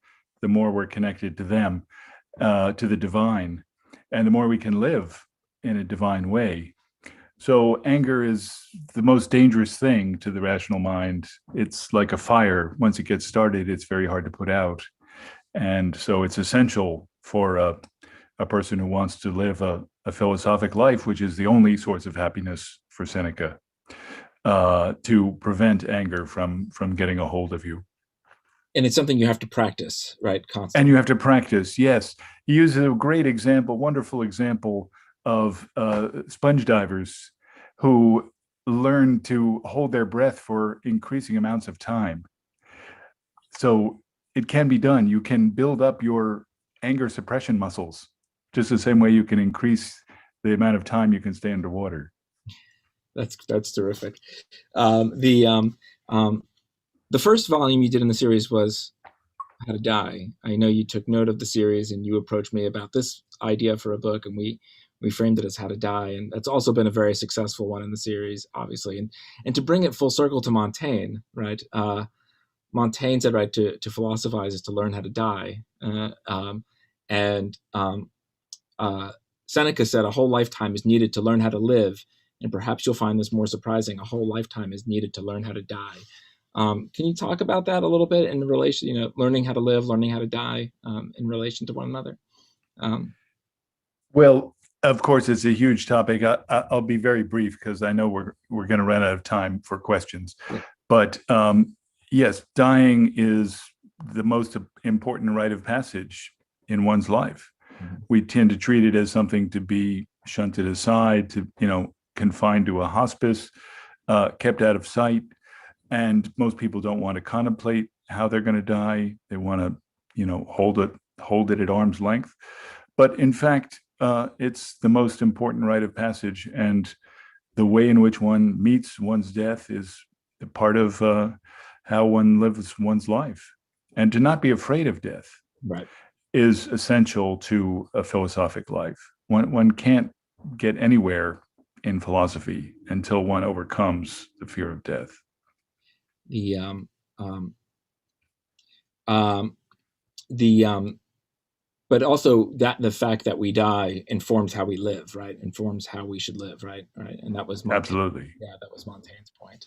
the more we're connected to them, to the divine, and the more we can live in a divine way. So anger is the most dangerous thing to the rational mind. It's like a fire. Once it gets started, it's very hard to put out. And so it's essential for a person who wants to live a philosophic life, which is the only source of happiness for Seneca, to prevent anger from getting a hold of you. And it's something you have to practice, right? Constantly. And you have to practice, yes. He uses a great example, wonderful example of sponge divers who learn to hold their breath for increasing amounts of time. So it can be done. You can build up your anger suppression muscles just the same way you can increase the amount of time you can stay underwater. That's terrific. The first volume you did in the series was How to Die. I know you took note of the series and you approached me about this idea for a book, and we framed it as How to Die, and that's also been a very successful one in the series, obviously. And to bring it full circle to Montaigne, right? Montaigne said, right, to philosophize is to learn how to die, Seneca said a whole lifetime is needed to learn how to live, and perhaps you'll find this more surprising: a whole lifetime is needed to learn how to die. Can you talk about that a little bit in relation, learning how to live, learning how to die, in relation to one another? Well, of course, it's a huge topic. I'll be very brief because I know we're going to run out of time for questions. Yeah. But yes, dying is the most important rite of passage in one's life. Mm-hmm. We tend to treat it as something to be shunted aside, to confined to a hospice, kept out of sight. And most people don't want to contemplate how they're going to die. They want to, hold it at arm's length. But in fact, it's the most important rite of passage, and the way in which one meets one's death is a part of how one lives one's life. And to not be afraid of death, right, is essential to a philosophic life. One can't get anywhere in philosophy until one overcomes the fear of death. But also that the fact that we die informs how we live, right? Informs how we should live, right? Right, and that was absolutely, yeah, that was Montaigne's point.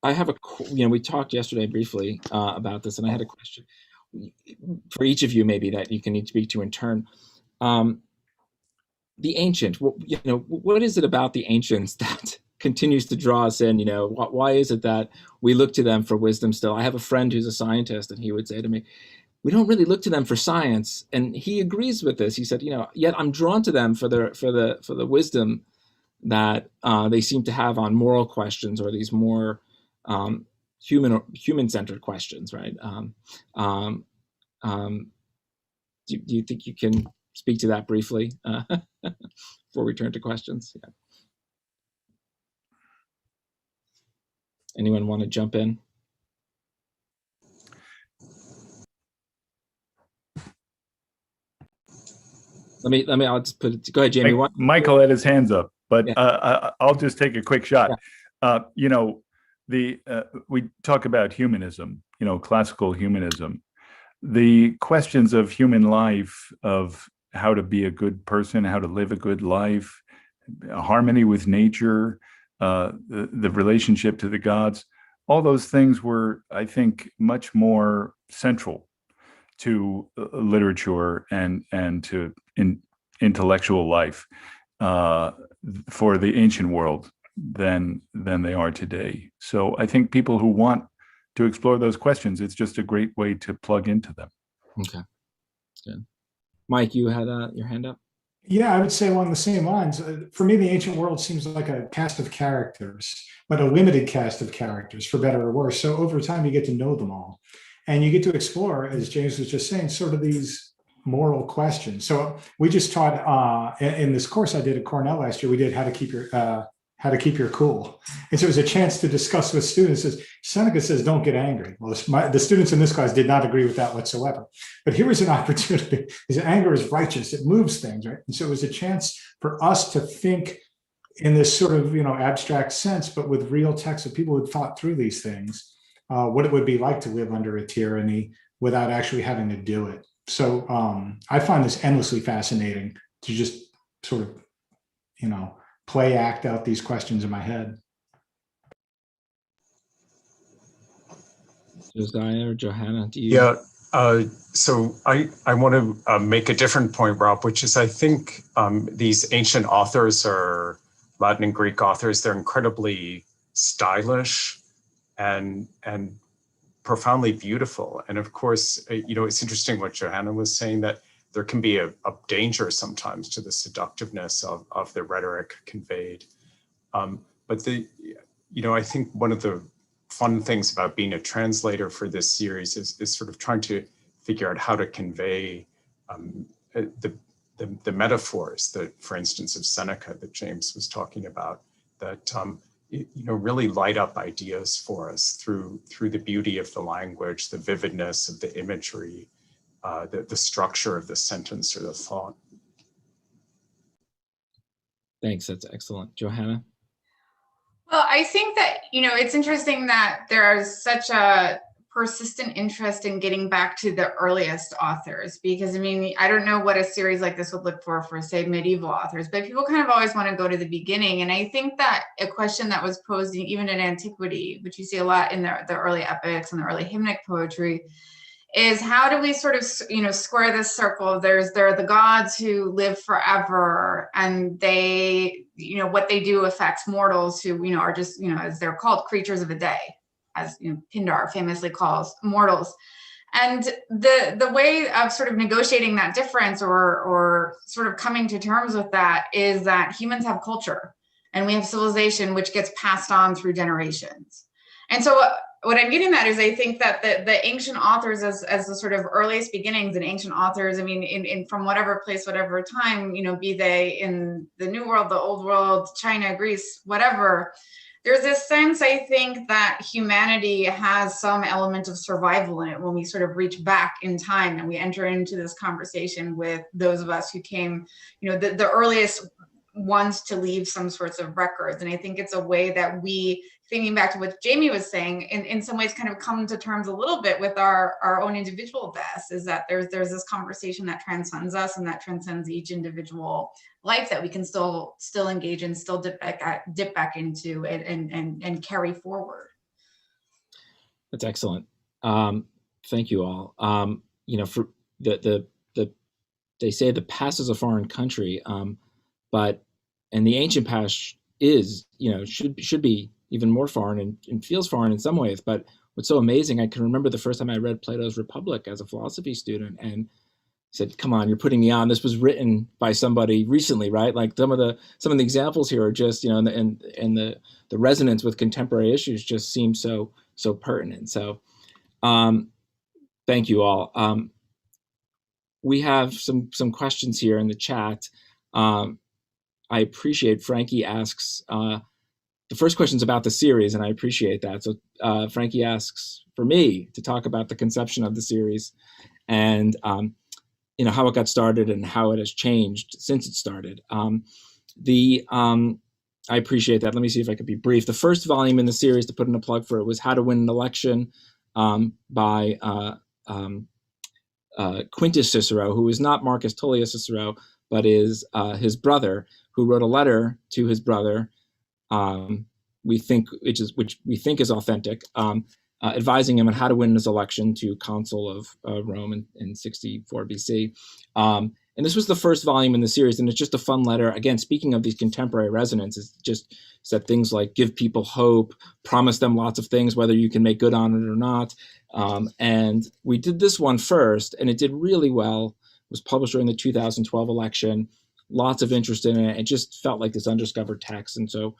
I have we talked yesterday briefly about this, and I had a question for each of you, maybe that you can each speak to in turn. The ancient, what is it about the ancients that continues to draw us in? Why is it that we look to them for wisdom still? I have a friend who's a scientist, and he would say to me, we don't really look to them for science, and he agrees with this. He said, yet I'm drawn to them for the wisdom that they seem to have on moral questions, or these more human-centered questions, right? Do you think you can speak to that briefly before we turn to questions? Yeah. Anyone want to jump in? I'll just put it. Go ahead, Jamie. Michael had his hands up, but yeah. I'll just take a quick shot. Yeah. We talk about humanism, classical humanism. The questions of human life, of how to be a good person, how to live a good life, harmony with nature, the relationship to the gods, all those things were, I think, much more central to literature and to intellectual life for the ancient world than they are today. So I think people who want to explore those questions, it's just a great way to plug into them. Okay, good. Mike, you had your hand up? Yeah, I would say along the same lines. For me, the ancient world seems like a cast of characters, but a limited cast of characters, for better or worse. So over time, you get to know them all. And you get to explore, as James was just saying, sort of these moral questions. So we just taught in this course I did at Cornell last year, we did how to keep your cool. And so it was a chance to discuss with students. Seneca says, don't get angry. Well, the students in this class did not agree with that whatsoever. But here was an opportunity. Because anger is righteous. It moves things, right? And so it was a chance for us to think in this sort of, abstract sense, but with real texts of people who had thought through these things, what it would be like to live under a tyranny without actually having to do it. So I find this endlessly fascinating to just sort of, act out these questions in my head. Josiah or Johanna, do you? Yeah, so I want to make a different point, Rob, which is I think these ancient authors, or Latin and Greek authors, they're incredibly stylish and profoundly beautiful. And of course, it's interesting what Johanna was saying, that there can be a danger sometimes to the seductiveness of the rhetoric conveyed. But I think one of the fun things about being a translator for this series is sort of trying to figure out how to convey the the metaphors that, for instance, of Seneca that James was talking about, that really light up ideas for us through the beauty of the language, the vividness of the imagery, the structure of the sentence or the thought. Thanks, that's excellent. Johanna? Well, I think that, it's interesting that there is such a persistent interest in getting back to the earliest authors, because I don't know what a series like this would look for say medieval authors, but people kind of always want to go to the beginning. And I think that a question that was posed even in antiquity, which you see a lot in the early epics and the early hymnic poetry, is how do we sort of, square this circle? There are the gods who live forever, and they, what they do affects mortals who, are just, as they're called, creatures of a day, as Pindar famously calls mortals. And the way of sort of negotiating that difference or sort of coming to terms with that is that humans have culture and we have civilization, which gets passed on through generations. And so what I'm getting at is I think that the ancient authors as the sort of earliest beginnings in ancient authors, in from whatever place, whatever time, be they in the New World, the Old World, China, Greece, whatever, there's this sense, I think, that humanity has some element of survival in it when we sort of reach back in time and we enter into this conversation with those of us who came, the earliest ones to leave some sorts of records. And I think it's a way that we, thinking back to what Jamie was saying, in some ways kind of come to terms a little bit with our own individual deaths, is that there's this conversation that transcends us and that transcends each individual life that we can still engage in, still dip back into and carry forward. That's excellent. Thank you all. For they say the past is a foreign country, but the ancient past is, should be even more foreign and feels foreign in some ways. But what's so amazing, I can remember the first time I read Plato's Republic as a philosophy student and said, come on, you're putting me on. This was written by somebody recently, right? Like some of the examples here are just, and the resonance with contemporary issues just seems so pertinent. So thank you all. We have some questions here in the chat. I appreciate Frankie asks, the first question is about the series, and I appreciate that. So Frankie asks for me to talk about the conception of the series and how it got started and how it has changed since it started. I appreciate that. Let me see if I could be brief. The first volume in the series, to put in a plug for it, was How to Win an Election by Quintus Cicero, who is not Marcus Tullius Cicero, but is his brother, who wrote a letter to his brother, which we think is authentic, advising him on how to win his election to consul of Rome in 64 BC. And this was the first volume in the series, and it's just a fun letter. Again, speaking of these contemporary resonance, it's just said things like give people hope, promise them lots of things, whether you can make good on it or not. And we did this one first, and it did really well. It was published during the 2012 election. Lots of interest in it. It just felt like this undiscovered text. And so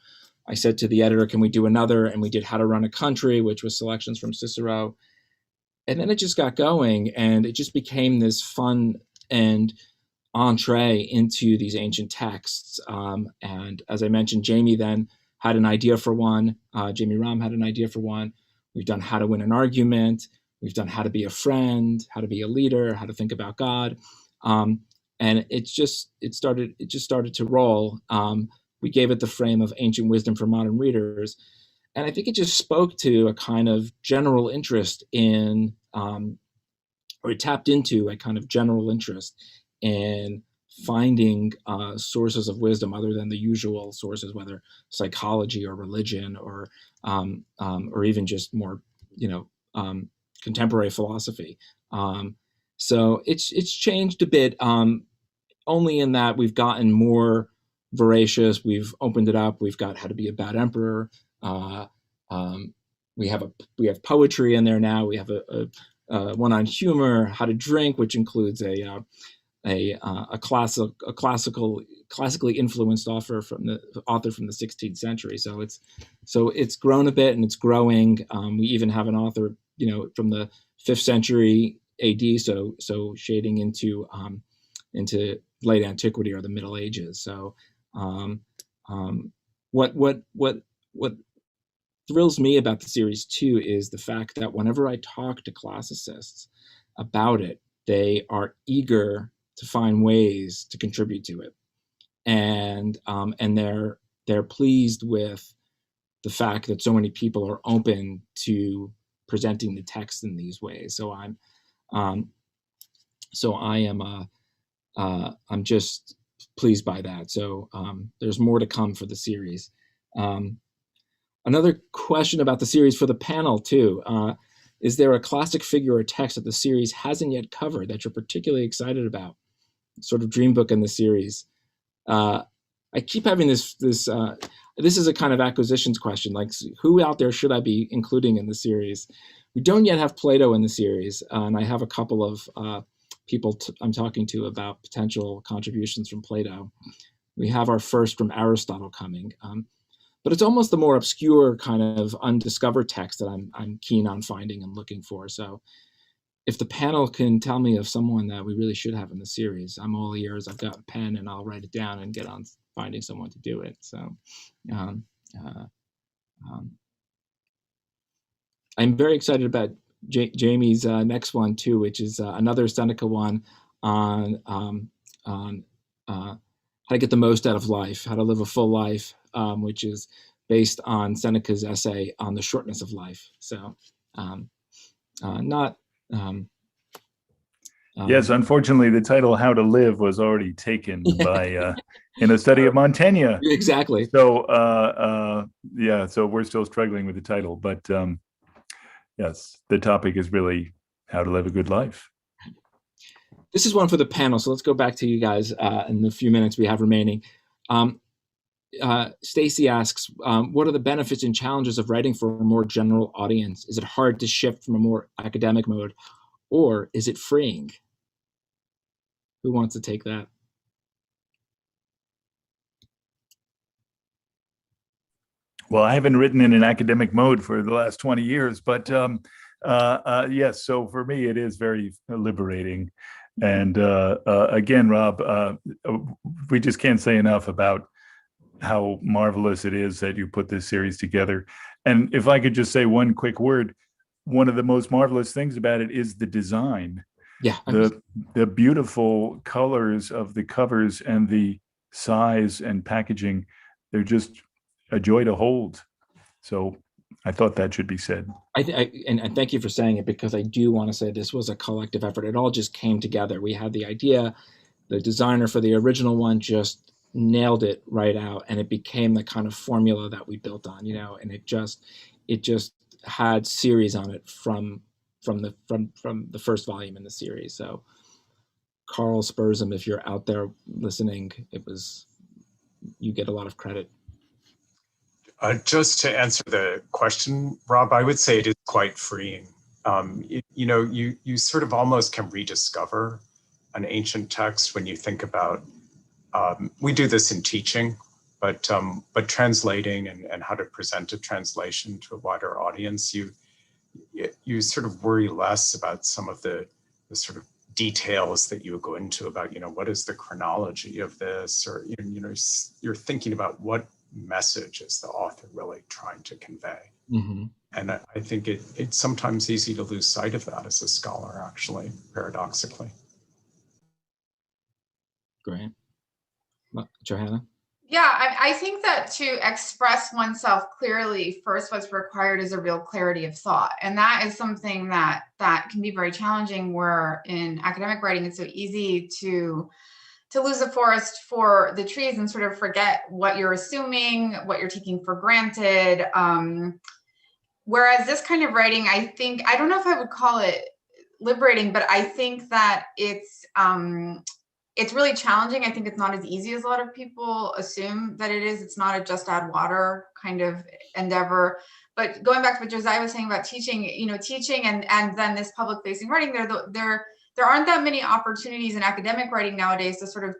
I said to the editor, can we do another? And we did How to Run a Country, which was selections from Cicero. And then it just got going, and it just became this fun and entree into these ancient texts. And as I mentioned, Jamie then had an idea for one. Jamie Romm had an idea for one. We've done How to Win an Argument. We've done How to Be a Friend, How to Be a Leader, How to Think About God. And it just started to roll. We gave it the frame of ancient wisdom for modern readers. And I think it just spoke to a kind of general interest in, or it tapped into a kind of general interest in finding sources of wisdom other than the usual sources, whether psychology or religion or even just more, contemporary philosophy. So it's changed a bit, only in that we've gotten more voracious. We've opened it up. We've got How to Be a Bad Emperor. We have poetry in there now. We have a one on humor, How to Drink, which includes a classically influenced author from the 16th century. So it's grown a bit and it's growing. We even have an author, from the 5th century AD. So shading into late antiquity or the Middle Ages. So what thrills me about the series too is the fact that whenever I talk to classicists about it, they are eager to find ways to contribute to it, and they're pleased with the fact that so many people are open to presenting the text in these ways. So I'm just pleased by that. So there's more to come for the series. Another question about the series for the panel too. Is there a classic figure or text that the series hasn't yet covered that you're particularly excited about? Sort of dream book in the series. I keep having this is a kind of acquisitions question, like who out there should I be including in the series? We don't yet have Plato in the series, and I have a couple of people I'm talking to about potential contributions from Plato. We have our first from Aristotle coming, but it's almost the more obscure kind of undiscovered text that I'm keen on finding and looking for. So if the panel can tell me of someone that we really should have in the series, I'm all ears. I've got a pen and I'll write it down and get on finding someone to do it. So I'm very excited about Jamie's next one too, which is another Seneca one on how to get the most out of life, how to live a full life, which is based on Seneca's essay on the shortness of life. So yes, unfortunately, the title "How to Live" was already taken by in a study of Montaigne. Exactly. So yeah, so we're still struggling with the title, but yes, the topic is really how to live a good life. This is one for the panel, so let's go back to you guys in the few minutes we have remaining. Stacy asks, what are the benefits and challenges of writing for a more general audience? Is it hard to shift from a more academic mode, or is it freeing? Who wants to take that? Well, I haven't written in an academic mode for the last 20 years, but yes, so for me, it is very liberating. And again, Rob, we just can't say enough about how marvelous it is that you put this series together. And if I could just say one quick word, one of the most marvelous things about it is the design. Yeah. The beautiful colors of the covers and the size and packaging, they're just a joy to hold. So I thought that should be said. And thank you for saying it, because I do want to say this was a collective effort. It all just came together. We had the idea, the designer for the original one just nailed it right out, and it became the kind of formula that we built on, and it just had series on it from the first volume in the series. So Carl Spurzum, if you're out there listening, you get a lot of credit. Just to answer the question, Rob, I would say it is quite freeing. You sort of almost can rediscover an ancient text when you think about, we do this in teaching, but translating and how to present a translation to a wider audience, you sort of worry less about some of the sort of details that you would go into about, what is the chronology of this, or, you're thinking about what message is the author really trying to convey. Mm-hmm. And I think it's sometimes easy to lose sight of that as a scholar, actually, paradoxically. Great. Johanna? Yeah, I think that to express oneself clearly, first what's required is a real clarity of thought. And that is something that can be very challenging, where in academic writing, it's so easy to lose the forest for the trees and sort of forget what you're assuming, what you're taking for granted. Whereas this kind of writing, I don't know if I would call it liberating, but I think that it's really challenging. I think it's not as easy as a lot of people assume that it is. It's not a just add water kind of endeavor. But going back to what Josiah was saying about teaching, teaching and then this public facing writing, there aren't that many opportunities in academic writing nowadays to sort of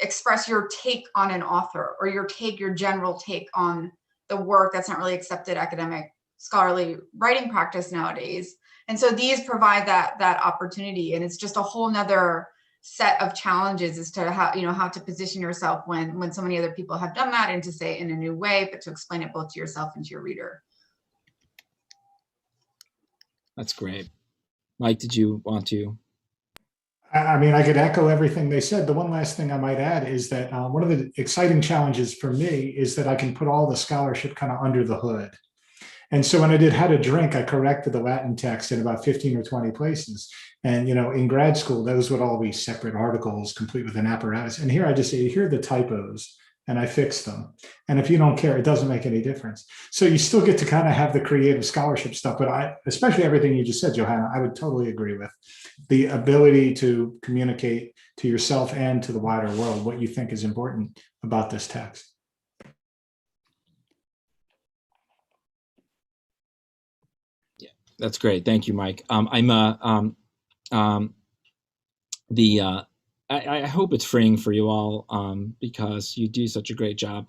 express your take on an author, or your general take on the work. That's not really accepted academic scholarly writing practice nowadays. And so these provide that opportunity, and it's just a whole nother set of challenges as to how, how to position yourself when so many other people have done that, and to say it in a new way, but to explain it both to yourself and to your reader. That's great. Mike, did you want to? I mean, I could echo everything they said. The one last thing I might add is that one of the exciting challenges for me is that I can put all the scholarship kind of under the hood. And so when I did How to Drink, I corrected the Latin text in about 15 or 20 places. And, in grad school, those would all be separate articles, complete with an apparatus. And here I just say, here are the typos, and I fix them. And if you don't care, it doesn't make any difference. So you still get to kind of have the creative scholarship stuff. But especially everything you just said, Johanna, I would totally agree with. The ability to communicate to yourself and to the wider world what you think is important about this text. That's great. Thank you, Mike. I hope it's freeing for you all, because you do such a great job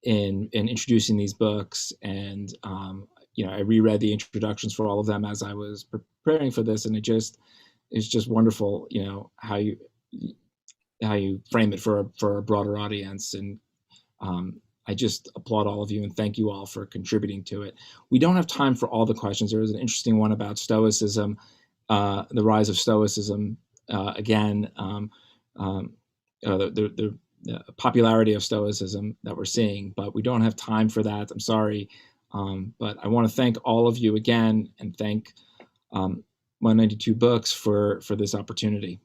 in introducing these books. And I reread the introductions for all of them as I was preparing for this, and it's just wonderful, how you frame it for a broader audience. And I just applaud all of you and thank you all for contributing to it. We don't have time for all the questions. There was an interesting one about Stoicism, the rise of Stoicism, the popularity of Stoicism that we're seeing, but we don't have time for that. I'm sorry. But I want to thank all of you again, and thank 192 Books for this opportunity.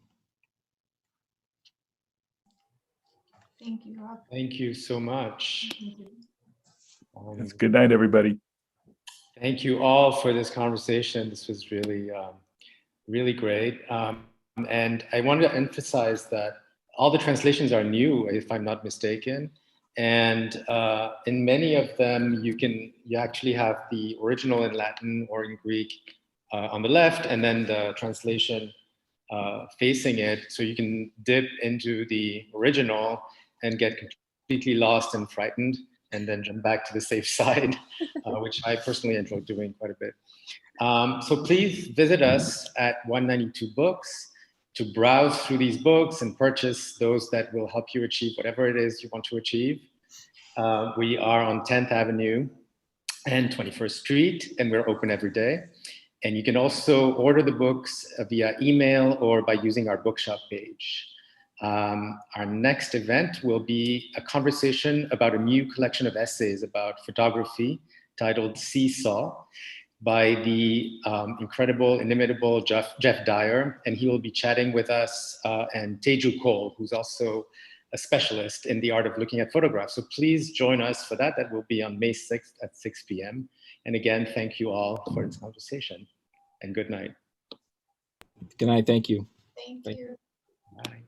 Thank you, Rob. Thank you so much. Good night, everybody. Thank you all for this conversation. This was really, really great. And I wanted to emphasize that all the translations are new, if I'm not mistaken. And in many of them, you actually have the original in Latin or in Greek on the left, and then the translation facing it. So you can dip into the original and get completely lost and frightened, and then jump back to the safe side, which I personally enjoy doing quite a bit. So please visit us at 192 Books to browse through these books and purchase those that will help you achieve whatever it is you want to achieve. We are on 10th Avenue and 21st Street, and we're open every day. And you can also order the books via email or by using our bookshop page. Our next event will be a conversation about a new collection of essays about photography titled Seesaw by the incredible, inimitable Jeff Dyer. And he will be chatting with us and Teju Cole, who's also a specialist in the art of looking at photographs. So please join us for that. That will be on May 6th at 6 p.m. And again, thank you all for this conversation, and good night. Good night. Thank you. Thank you. Bye.